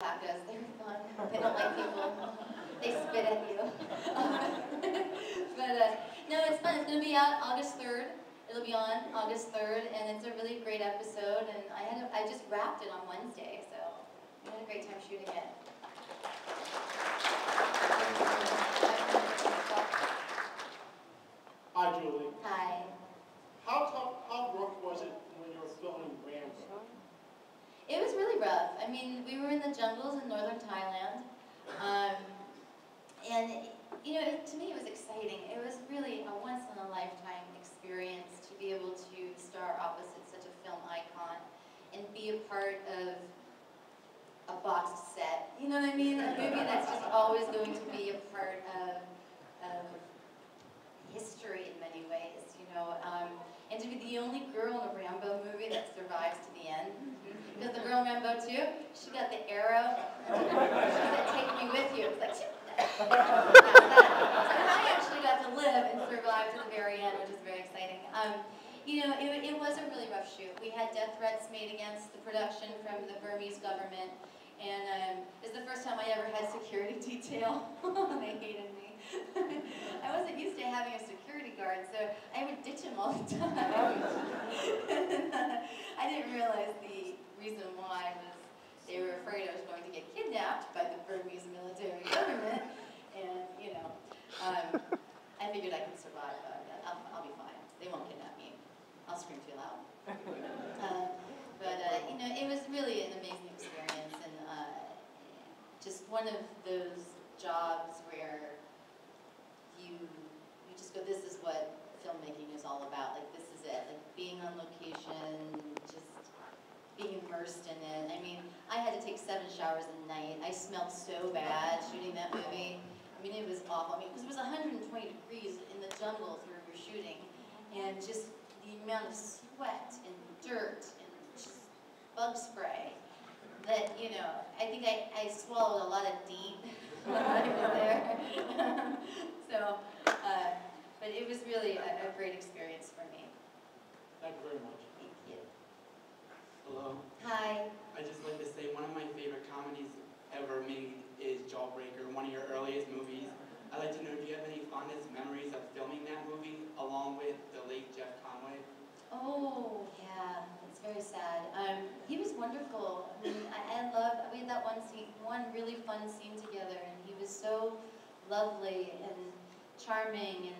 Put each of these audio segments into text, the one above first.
Tacos, they're fun. They don't like people. They spit at you. No, it's fun. It's going to be out August 3rd. It'll be on August 3rd, and it's a really great episode. And I just wrapped it on Wednesday, so we had a great time shooting it. Hi, Julie. Hi. How rough was it when you were filming Rambo? It was really rough. I mean, we were in the jungles in northern Thailand, and you know, to me it was exciting. It was really a once-in-a-lifetime experience to be able to star opposite such a film icon and be a part of a boxed set. You know what I mean? A movie that's just always going to be a part of history in many ways. You know, and to be the only girl in a Rambo movie that survives to the end. Because the girl in Rambo 2, she got the arrow. She said, "Take me with you." It's like, so I actually got to live and survive to the very end, which is very exciting. You know, it was a really rough shoot. We had death threats made against the production from the Burmese government, and it's the first time I ever had security detail. They hated me. I wasn't used to having a security guard, so I would ditch him all the time. I didn't realize the reason why was they were afraid I was going to get kidnapped by the Burmese military government, and you know, I figured I could survive. I'll be fine. They won't kidnap me. I'll scream too loud. You know, it was really an amazing experience, and just one of those jobs where you just go, this is what filmmaking is all about. Like, this is it. Like, being on location, just being immersed in it. I mean, I had to take 7 showers a night. I smelled so bad shooting that movie. I mean, it was awful. I mean, because it was 120 degrees in the jungles where we were shooting, and just the amount of sweat and dirt and just bug spray that, you know, I think I swallowed a lot of DEET when I was there. But it was really a great experience for me. Thank you very much. Thank you. Hello. Hi. I just like to say one of my favorite comedies ever made is Jawbreaker, one of your earliest movies. I'd like to know, do you have any fondest memories of filming that movie along with the late Jeff Conway? Oh, yeah, it's very sad. He was wonderful. I mean, I loved, we had that one really fun scene together, and he was so lovely and charming, and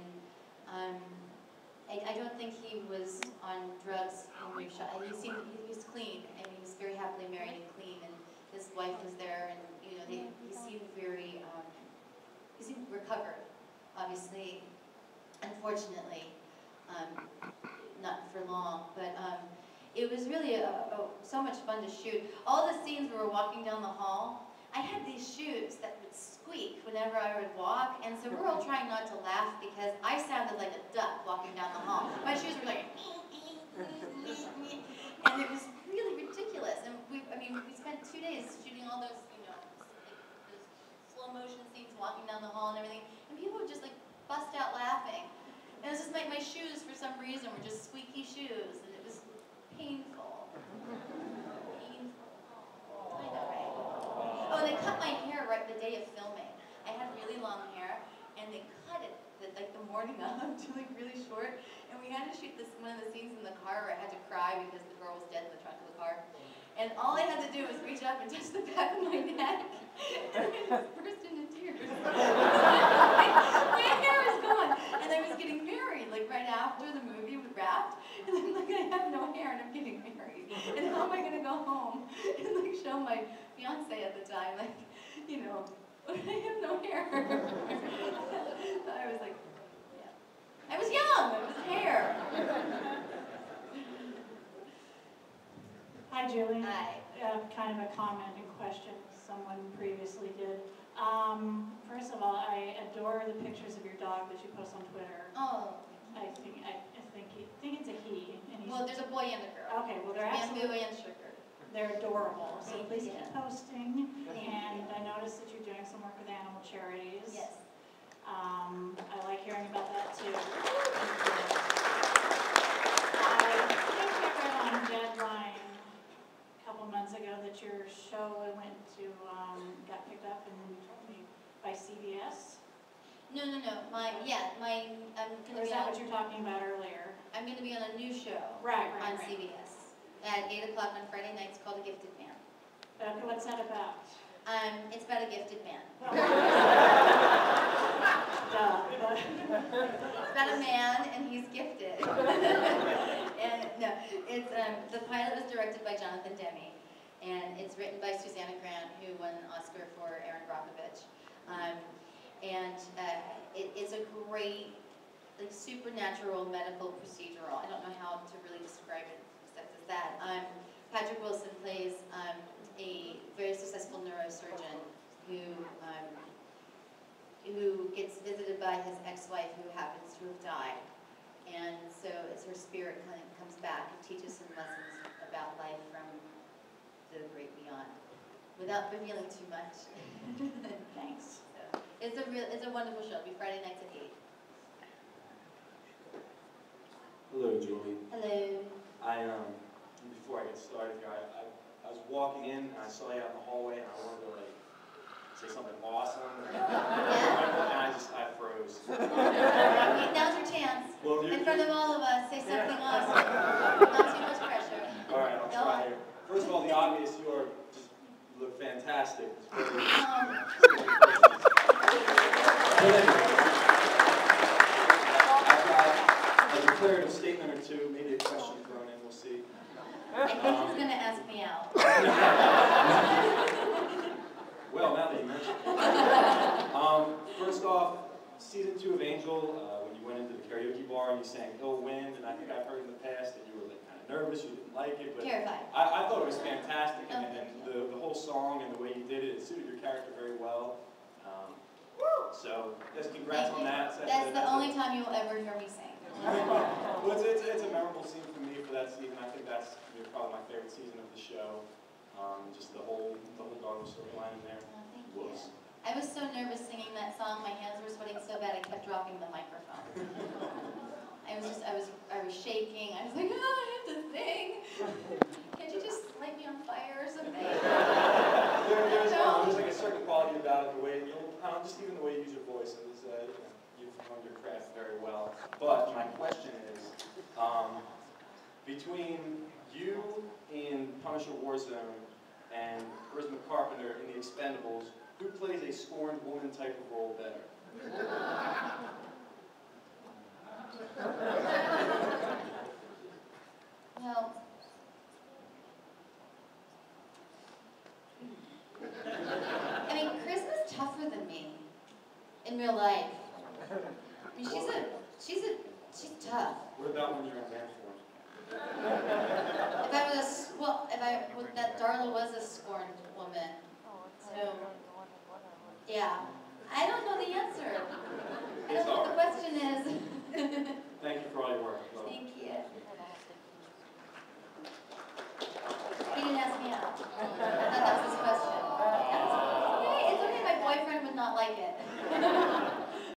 I don't think he was on drugs when we shot. He was clean. I mean, he was very happily married and clean, and his wife was there, and you know, he seemed very, he seemed recovered. Obviously, unfortunately, not for long, but it was really so much fun to shoot. All the scenes where we're walking down the hall, I had these shoes that would squeak whenever I would walk, and so we're all trying not to laugh because I sounded like a duck walking down the hall. My shoes were like, and it was really ridiculous. And we spent 2 days shooting all those, you know, those slow motion scenes walking down the hall and everything, and people would just like bust out laughing. And it was just like my shoes, for some reason, were just squeaky shoes, and it was painful. Painful. I know, right? Oh, they cut my hair right the day of filming. I had really long hair, and they cut it like the morning of to like really short. And we had to shoot one of the scenes in the car where I had to cry because the girl was dead in the trunk of the car. And all I had to do was reach up and touch the back of my neck, and I just burst into tears. My hair was gone, and I was getting married like right after the movie was wrapped, and I'm like, I have no hair, and I'm getting married, and how am I gonna go home and like show my fiance at the time, like, you know, I have no hair. So I was like, yeah, I was young. It was hair. Hi, Julie. Hi. Kind of a comment and question someone previously did. First of all, I adore the pictures of your dog that you post on Twitter. Oh. I think it's a he. And he's, Well, there's a boy and a girl. Okay, well they're Bamboo absolutely, and sugar. they're adorable. So Thank please you. keep posting. Thank And you. I noticed that you're doing some work with animal charities. Yes. I like hearing about that too. I think I read on Deadline a couple months ago that that your show went to, got picked up, and then you told me, by CBS? No. I'm Or gonna is be that on, what you're talking about earlier? I'm gonna be on a new show Right. on CBS at 8 o'clock on Friday nights called A Gifted Man. Okay, what's that about? It's about a gifted man. Duh. It's about a man and he's gifted. And no, it's the pilot was directed by Jonathan Demme, and it's written by Susanna Grant, who won an Oscar for Erin Brockovich. It's a great, like, supernatural medical procedural. I don't know how to really describe it except as that. Patrick Wilson plays a very successful neurosurgeon who gets visited by his ex-wife, who happens to have died. And so as her spirit kind of comes back, it teaches some lessons about life from the great beyond, without revealing too much. Thanks. So it's a wonderful show. It'll be Friday nights at 8. Hello, Julie. Hello. Before I get started here, I was walking in and I saw you out in the hallway and I wanted to say something awesome. Yeah? And I froze. Now's your chance. Well, In front of all of us, say something awesome. Not too much pressure. All right, I'll Go try on. here. First of all, the obvious, you look fantastic. It's very, I've got a declarative statement or two, maybe a question thrown in, we'll see. I think he's going to ask me out. Well, now that you mention it. First off, season 2 of Angel, when you went into the karaoke bar and you sang Ill Wind, and I think I've heard in the past that you were like kind of nervous, you didn't like it, but Terrified. I thought it was fantastic, and, Oh, and the whole song and the way you did it, it suited your character very well. So, just congrats on that. That's the only time you will ever hear me sing. Well, it's a memorable scene for me for that season. I think that's probably my favorite season of the show. Just the whole dog storyline in there. Oh, thank you. Was I was so nervous singing that song. My hands were sweating so bad I kept dropping the microphone. I was shaking. I was like, oh, I have to sing. Can't you just light me on fire or something? there's like a certain quality about it, the way just even the way you use your voice. You've honed your craft very well. But my question is, between you in Punisher Warzone and Charisma Carpenter in The Expendables, who plays a scorned woman type of role better? Well, I mean, Charisma's tougher than me in real life. I mean, she's tough. What about when you're in man form? That Darla was a scorned woman. So, yeah. I don't know the answer. I don't know what the question is. Thank you for all your work. Thank you.